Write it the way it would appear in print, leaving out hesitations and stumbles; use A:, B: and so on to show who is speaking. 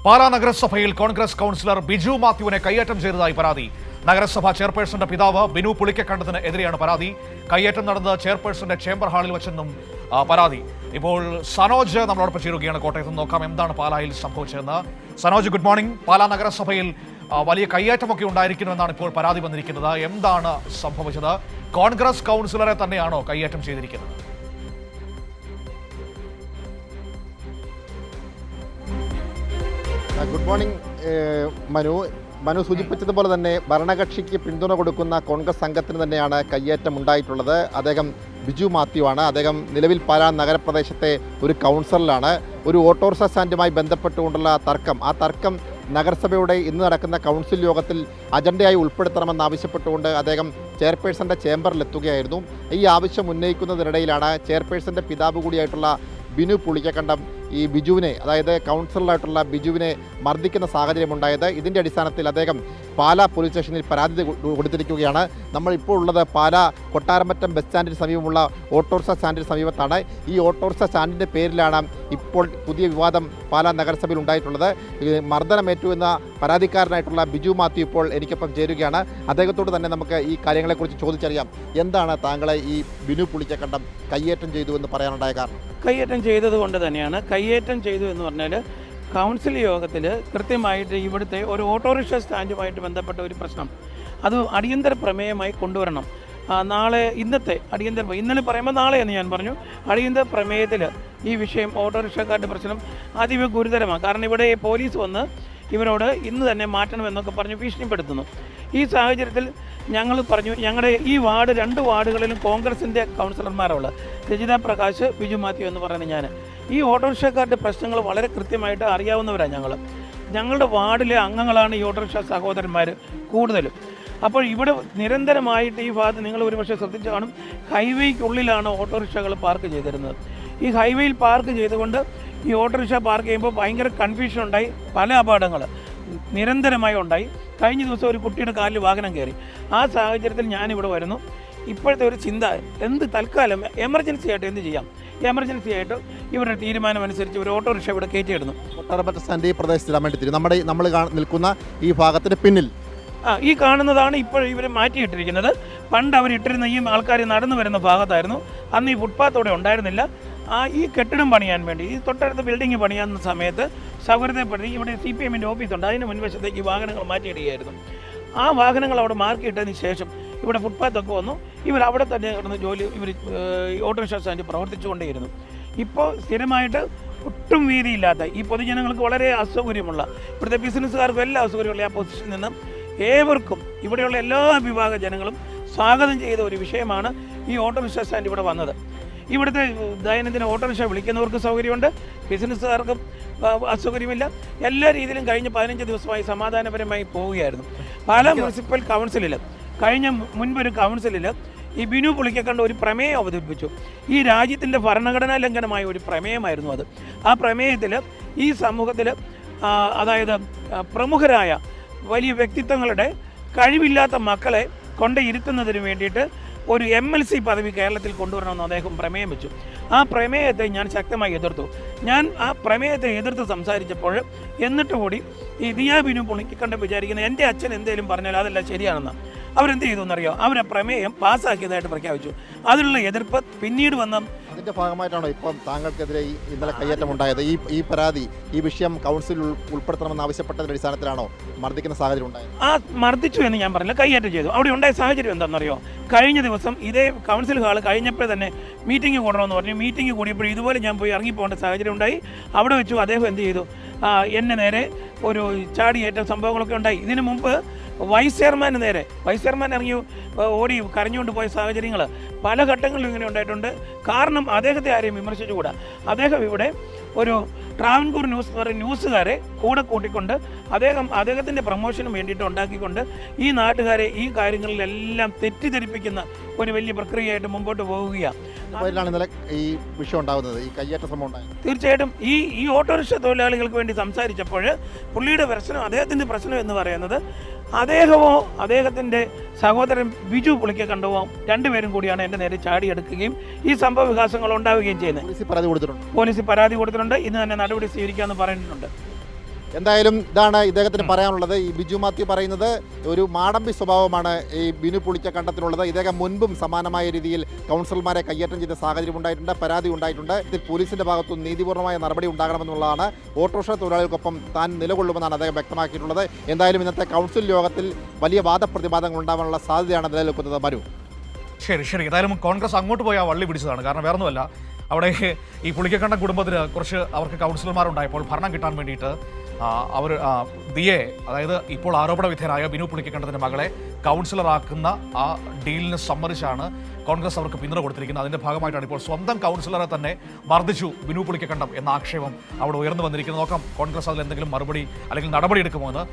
A: പാലാ നഗരസഭയിൽ കോൺഗ്രസ് കൗൺസിലർ ബിജു മാത്യുവിനെ കയ്യേറ്റം ചെയ്തതായി പരാതി. നഗരസഭാ ചെയർപേഴ്സന്റെ പിതാവ് ബിനു പുളിക്കക്കണ്ടത്തിന് എതിരെയാണ് പരാതി. കയ്യേറ്റം നടന്നത് ചെയർപേഴ്സന്റെ ചേംബർ ഹാളിൽ വെച്ചെന്നും പരാതി. ഇപ്പോൾ സനോജ് നമ്മളോടൊപ്പം ചേരുകയാണ്. കോട്ടയത്ത് നോക്കാം എന്താണ് പാലായിൽ സംഭവിച്ചതെന്ന്. Sanoj, good morning. പാലാ നഗരസഭയിൽ വലിയ കയ്യേറ്റമൊക്കെ ഉണ്ടായിരിക്കുന്നുവെന്നാണ് ഇപ്പോൾ പരാതി വന്നിരിക്കുന്നത്. എന്താണ് സംഭവിച്ചത്? കോൺഗ്രസ് കൗൺസിലറെ തന്നെയാണോ കയ്യേറ്റം ചെയ്തിരിക്കുന്നത്?
B: ഗുഡ് മോർണിംഗ് മനു സൂചിപ്പിച്ചതുപോലെ തന്നെ ഭരണകക്ഷിക്ക് പിന്തുണ കൊടുക്കുന്ന കോൺഗ്രസ് സംഘത്തിന് തന്നെയാണ് കയ്യേറ്റം ഉണ്ടായിട്ടുള്ളത്. അദ്ദേഹം ബിജു മാത്യു ആണ്. അദ്ദേഹം നിലവിൽ പാലാ നഗരപ്രദേശത്തെ ഒരു കൗൺസിലറാണ്. ഒരു ഓട്ടോറിക്ഷ സ്റ്റാൻഡുമായി ബന്ധപ്പെട്ടുകൊണ്ടുള്ള ആ തർക്കം നഗരസഭയുടെ ഇന്ന് നടക്കുന്ന കൗൺസിൽ യോഗത്തിൽ അജണ്ടയായി ഉൾപ്പെടുത്തണമെന്നാവശ്യപ്പെട്ടുകൊണ്ട് അദ്ദേഹം ചെയർപേഴ്സൻ്റെ ചേംബറിലെത്തുകയായിരുന്നു. ഈ ആവശ്യം ഉന്നയിക്കുന്നതിനിടയിലാണ് ചെയർപേഴ്സൻ്റെ പിതാവ് കൂടിയായിട്ടുള്ള ബിനു പുളിക്കക്കണ്ടം ഈ ബിജുവിനെ, അതായത് കൗൺസിലറായിട്ടുള്ള ബിജുവിനെ മർദ്ദിക്കുന്ന സാഹചര്യമുണ്ടായത്. ഇതിൻ്റെ അടിസ്ഥാനത്തിൽ അദ്ദേഹം പാലാ പോലീസ് സ്റ്റേഷനിൽ പരാതി കൊടുത്തിരിക്കുകയാണ്. നമ്മൾ ഇപ്പോൾ ഉള്ളത് പാലാ കൊട്ടാരമറ്റം ബസ് സ്റ്റാൻഡിന് സമീപമുള്ള ഓട്ടോറിക്ഷ സ്റ്റാൻഡിന് സമീപത്താണ്. ഈ ഓട്ടോറിക്ഷ സ്റ്റാൻഡിൻ്റെ പേരിലാണ് ഇപ്പോൾ പുതിയ വിവാദം പാലാ നഗരസഭയിൽ ഉണ്ടായിട്ടുള്ളത്. മർദ്ദനമേറ്റു എന്ന പരാതിക്കാരനായിട്ടുള്ള ബിജു മാത്യു ഇപ്പോൾ എനിക്കൊപ്പം ചേരുകയാണ്. അദ്ദേഹത്തോട് തന്നെ നമുക്ക് ഈ കാര്യങ്ങളെക്കുറിച്ച് ചോദിച്ചറിയാം. എന്താണ് താങ്കളെ ഈ ബിനു പുളിക്കക്കണ്ടം കയ്യേറ്റം ചെയ്തു എന്ന് പറയാനുണ്ടായ കാരണം?
C: കയ്യേറ്റം ചെയ്തത് കൊണ്ട് തന്നെയാണ്. കയ്യേറ്റം ചെയ്തു എന്ന് പറഞ്ഞാൽ കൗൺസിൽ യോഗത്തിൽ കൃത്യമായിട്ട് ഇവിടുത്തെ ഒരു ഓട്ടോറിക്ഷ സ്റ്റാൻഡുമായിട്ട് ബന്ധപ്പെട്ട ഒരു പ്രശ്നം അത് അടിയന്തര പ്രമേയമായി കൊണ്ടുവരണം. ഇന്നലെ പറയുമ്പോൾ നാളെയെന്ന് ഞാൻ പറഞ്ഞു. അടിയന്തര പ്രമേയത്തിൽ ഈ വിഷയം ഓട്ടോറിക്ഷക്കാരുടെ പ്രശ്നം അതീവ ഗുരുതരമാണ്. കാരണം ഇവിടെ പോലീസ് വന്ന് ഇവരോട് ഇന്ന് തന്നെ മാറ്റണമെന്നൊക്കെ പറഞ്ഞ് ഭീഷണിപ്പെടുത്തുന്നു. ഈ സാഹചര്യത്തിൽ ഞങ്ങൾ പറഞ്ഞു, ഞങ്ങളുടെ ഈ രണ്ട് വാർഡുകളിലും കോൺഗ്രസിൻ്റെ കൗൺസിലർമാരുള്ളത് രജിത പ്രകാശ്, ബിജു മാത്യു എന്ന് പറയുന്ന ഞാൻ. ഈ ഓട്ടോറിക്ഷക്കാരുടെ പ്രശ്നങ്ങൾ വളരെ കൃത്യമായിട്ട് അറിയാവുന്നവരാണ് ഞങ്ങളുടെ വാർഡിലെ അംഗങ്ങളാണ് ഈ ഓട്ടോറിക്ഷ സഹോദരന്മാർ കൂടുതലും. അപ്പോൾ ഇവിടെ നിരന്തരമായിട്ട് ഈ ഭാഗത്ത് നിങ്ങൾ ഒരുപക്ഷെ ശ്രദ്ധിച്ചു കാണും, ഹൈവേക്കുള്ളിലാണ് ഓട്ടോറിക്ഷകൾ പാർക്ക് ചെയ്തിരുന്നത്. ഈ ഹൈവേയിൽ പാർക്ക് ചെയ്തുകൊണ്ട് ഈ ഓട്ടോറിക്ഷ പാർക്ക് ചെയ്യുമ്പോൾ ഭയങ്കര കൺഫ്യൂഷൻ ഉണ്ടായി, പല അപകടങ്ങൾ നിരന്തരമായി ഉണ്ടായി. കഴിഞ്ഞ ദിവസം ഒരു കുട്ടിയുടെ കാലിൽ വാഹനം കയറി. ആ സാഹചര്യത്തിൽ ഞാനിവിടെ വരുന്നു. ഇപ്പോഴത്തെ ഒരു ചിന്ത, തൽക്കാലം എമർജൻസി ആയിട്ട് എന്ത് ചെയ്യാം? എമർജൻസി ആയിട്ട് ഇവരുടെ തീരുമാനം അനുസരിച്ച് ഒരു ഓട്ടോറിക്ഷ ഇവിടെ കയറ്റിയിടുന്നു.
B: കൊട്ടാരമറ്റ സ്റ്റാൻഡ് ഈ പ്രദേശത്തിടാൻ വേണ്ടി നമ്മൾ നിൽക്കുന്ന ഈ ഭാഗത്തിന് പിന്നിൽ
C: ഈ കാണുന്നതാണ് ഇപ്പോൾ ഇവർ മാറ്റിയിട്ടിരിക്കുന്നത്. പണ്ട് അവരിട്ടിരുന്ന ഈ ആൾക്കാർ നടന്നു വരുന്ന ഭാഗത്തായിരുന്നു. അന്ന് ഈ ഫുട്പാത്തോടെ ഉണ്ടായിരുന്നില്ല. ഈ കെട്ടിടം പണിയാൻ വേണ്ടി ഈ തൊട്ടടുത്ത ബിൽഡിംഗ് പണിയാവുന്ന സമയത്ത് സൗകര്യപ്പെടുത്തി ഇവിടെ CPM-ൻ്റെ ഓഫീസുണ്ട്, അതിന് മുൻവശത്തേക്ക് വാഹനങ്ങൾ മാറ്റിയിടുകയായിരുന്നു. ആ വാഹനങ്ങൾ അവിടെ മാർക്കിയിട്ടതിന് ശേഷം ഇവിടെ ഫുട്പാത്തൊക്കെ വന്നു. ഇവർ അവിടെ തന്നെ കിടന്ന് ഓട്ടോറിക്ഷ സ്റ്റാൻഡ് പ്രവർത്തിച്ചുകൊണ്ടേയിരുന്നു. ഇപ്പോൾ സ്ഥിരമായിട്ട് ഒട്ടും വീതിയില്ലാത്ത ഈ പൊതുജനങ്ങൾക്ക് വളരെ അസൗകര്യമുള്ള ഇവിടുത്തെ ബിസിനസ്സുകാർക്കും എല്ലാ അസൗകര്യമുള്ള ആ പൊസിഷനിൽ നിന്നും ഏവർക്കും ഇവിടെയുള്ള എല്ലാ വിഭാഗ ജനങ്ങളും സ്വാഗതം ചെയ്ത ഒരു വിഷയമാണ് ഈ ഓട്ടോറിക്ഷ സ്റ്റാൻഡ് ഇവിടെ വന്നത്. ഇവിടുത്തെ ദൈനംദിന ഓട്ടോറിക്ഷ വിളിക്കുന്നവർക്ക് സൗകര്യമുണ്ട്, ബിസിനസ്സുകാർക്കും അസൗകര്യമില്ല. എല്ലാ രീതിയിലും കഴിഞ്ഞ 15 ദിവസമായി സമാധാനപരമായി പോവുകയായിരുന്നു. പാലാ മുനിസിപ്പൽ കൗൺസിലിൽ മുൻപൊരു കൗൺസിലിൽ ഈ ബിനു പുളിക്കക്കണ്ട ഒരു പ്രമേയം അവതരിപ്പിച്ചു. ഈ രാജ്യത്തിൻ്റെ ഭരണഘടനാ ലംഘനമായ ഒരു പ്രമേയമായിരുന്നു അത്. ആ പ്രമേയത്തിൽ ഈ സമൂഹത്തിൽ അതായത് പ്രമുഖരായ വലിയ വ്യക്തിത്വങ്ങളുടെ കഴിവില്ലാത്ത മക്കളെ കൊണ്ടിരുത്തുന്നതിന് വേണ്ടിയിട്ട് ഒരു MLC പദവി കേരളത്തിൽ കൊണ്ടുവരണമെന്ന് അദ്ദേഹം പ്രമേയം വെച്ചു. ആ പ്രമേയത്തെ ഞാൻ ശക്തമായി എതിർത്തു. ഞാൻ ആ പ്രമേയത്തെ എതിർത്ത് സംസാരിച്ചപ്പോൾ എന്നിട്ട് കൂടി ഈ ദിയാ ബിനു പുളിക്കക്കണ്ട വിചാരിക്കുന്ന എൻ്റെ അച്ഛൻ എന്തെങ്കിലും പറഞ്ഞാൽ അതെല്ലാം ശരിയാണെന്ന് അവരെന്ത് ചെയ്തു എന്നറിയോ? അവരെ പ്രമേയം പാസ്സാക്കിയതായിട്ട് പ്രഖ്യാപിച്ചു. അതിനുള്ള എതിർപ്പ് പിന്നീട് വന്ന
B: അതിൻ്റെ ഭാഗമായിട്ടാണോ ഇപ്പം താങ്കൾക്കെതിരെ ഇന്നലെ കയ്യേറ്റം ഉണ്ടായത്? ഈ പരാതി, ഈ വിഷയം കൗൺസിലിൽ ഉൾപ്പെടുത്തണമെന്ന് ആവശ്യപ്പെട്ടതിൻ്റെ അടിസ്ഥാനത്തിലാണോ മർദ്ദിക്കുന്ന സാഹചര്യം ഉണ്ടായത്?
C: മർദ്ദിച്ചു എന്ന് ഞാൻ പറഞ്ഞില്ല, കയ്യേറ്റം ചെയ്തു. അവിടെ ഉണ്ടായ സാഹചര്യം എന്താണെന്നറിയോ? കഴിഞ്ഞ ദിവസം ഇതേ കൗൺസിൽ ഹാൾ കഴിഞ്ഞപ്പോൾ തന്നെ മീറ്റിംഗ് കൂടണമെന്ന് പറഞ്ഞു. മീറ്റിംഗ് കൂടിയപ്പോൾ ഇതുപോലെ ഞാൻ പോയി ഇറങ്ങിപ്പോകേണ്ട സാഹചര്യം ഉണ്ടായി. അവിടെ വെച്ചു അദ്ദേഹം എന്ത് ചെയ്തു, എന്നെ നേരെ ഒരു ചാടിയേറ്റ സംഭവങ്ങളൊക്കെ ഉണ്ടായി. ഇതിനു മുമ്പ് വൈസ് ചെയർമാൻ ഇറങ്ങി ഓടി കരഞ്ഞുകൊണ്ട് പോയ സാഹചര്യങ്ങൾ പല ഘട്ടങ്ങളിലും ഇങ്ങനെ ഉണ്ടായിട്ടുണ്ട്. കാരണം അദ്ദേഹത്തെ ആരെയും വിമർശിച്ചുകൂടാ. അദ്ദേഹം ഇവിടെ ഒരു ട്രാവൻകൂർ ന്യൂസ് എന്ന് പറയുന്ന ന്യൂസുകാരെ കൂടെ കൂട്ടിക്കൊണ്ട് അദ്ദേഹത്തിൻ്റെ പ്രൊമോഷന് വേണ്ടിയിട്ട് ഉണ്ടാക്കിക്കൊണ്ട് ഈ നാട്ടുകാരെ ഈ കാര്യങ്ങളിലെല്ലാം തെറ്റിദ്ധരിപ്പിക്കുന്ന ഒരു വലിയ പ്രക്രിയയായിട്ട് മുമ്പോട്ട് പോവുകയാണ്.
B: ഈ വിഷയം ഉണ്ടാകുന്നത്, ഈ കയ്യേറ്റ ശ്രമം ഉണ്ടായത്
C: തീർച്ചയായിട്ടും ഈ ഓട്ടോറിക്ഷ തൊഴിലാളികൾക്ക് വേണ്ടി സംസാരിച്ചപ്പോൾ പുള്ളിയുടെ പ്രശ്നം, അദ്ദേഹത്തിൻ്റെ പ്രശ്നം എന്ന് പറയുന്നത് അദ്ദേഹമോ അദ്ദേഹത്തിൻ്റെ സഹോദരൻ ബിജു പുളിക്കക്കണ്ടവോ രണ്ടുപേരും കൂടിയാണ് എൻ്റെ നേരെ ചാടിയെടുക്കുകയും ഈ സംഭവ വികാസങ്ങൾ ഉണ്ടാവുകയും ചെയ്യുന്നത്.
B: പോലീസ് പരാതി കൊടുത്തിട്ടുണ്ട്.
C: ഇന്ന് തന്നെ നടപടി സ്വീകരിക്കാമെന്ന് പറഞ്ഞിട്ടുണ്ട്.
B: എന്തായാലും ഇതാണ് ഇദ്ദേഹത്തിന് പറയാനുള്ളത്. ഈ ബിജു മാത്യു പറയുന്നത് ഒരു മാടമ്പി സ്വഭാവമാണ് ഈ ബിനു പുളിക്കക്കണ്ടത്തിനുള്ളത്. ഇദ്ദേഹം മുൻപും സമാനമായ രീതിയിൽ കൗൺസിലർമാരെ കയ്യേറ്റം ചെയ്ത സാഹചര്യം ഉണ്ടായിട്ടുണ്ട്, പരാതി ഉണ്ടായിട്ടുണ്ട്. ഇതിൽ പോലീസിന്റെ ഭാഗത്തു നീതിപൂർണ്ണമായ നടപടി ഉണ്ടാകണമെന്നുള്ളതാണ്. ഓട്ടോറിക്ഷ തൊഴിലാളികൾക്കൊപ്പം താൻ നിലകൊള്ളുമെന്നാണ് അദ്ദേഹം വ്യക്തമാക്കിയിട്ടുള്ളത്. എന്തായാലും ഇന്നത്തെ കൗൺസിൽ യോഗത്തിൽ വലിയ വാദപ്രതിവാദങ്ങൾ ഉണ്ടാകാനുള്ള സാധ്യതയാണ് നിലനിൽക്കുന്നത്. മനു,
A: ശരി ഏതായാലും കോൺഗ്രസ് അങ്ങോട്ട് പോയി ആ വള്ളി പിടിച്ചതാണ്. കാരണം വേറൊന്നുമല്ല, അവിടെ ഈ പുളിക്കക്കണ്ടം കുടുംബത്തിന് കുറച്ച് അവർക്ക് കൗൺസിലർമാരുണ്ടായപ്പോൾ ഭരണം കിട്ടാൻ വേണ്ടിയിട്ട് അവർ ദിയെ, അതായത് ഇപ്പോൾ ആരോപണ വിധേയനായ ബിനു പുളിക്കക്കണ്ടത്തിൻ്റെ മകളെ കൗൺസിലറാക്കുന്ന ആ ഡീലിന് സമ്മതിച്ചാണ് കോൺഗ്രസ് അവർക്ക് പിന്തുണ കൊടുത്തിരിക്കുന്നത്. അതിൻ്റെ ഭാഗമായിട്ടാണ് ഇപ്പോൾ സ്വന്തം കൗൺസിലറെ തന്നെ മർദ്ദിച്ചു ബിനു പുളിക്കക്കണ്ടം എന്ന ആക്ഷേപം അവിടെ ഉയർന്നു വന്നിരിക്കുന്നത്. നോക്കാം കോൺഗ്രസ് അതിൽ എന്തെങ്കിലും മറുപടി അല്ലെങ്കിൽ നടപടി എടുക്കുമോ എന്ന്.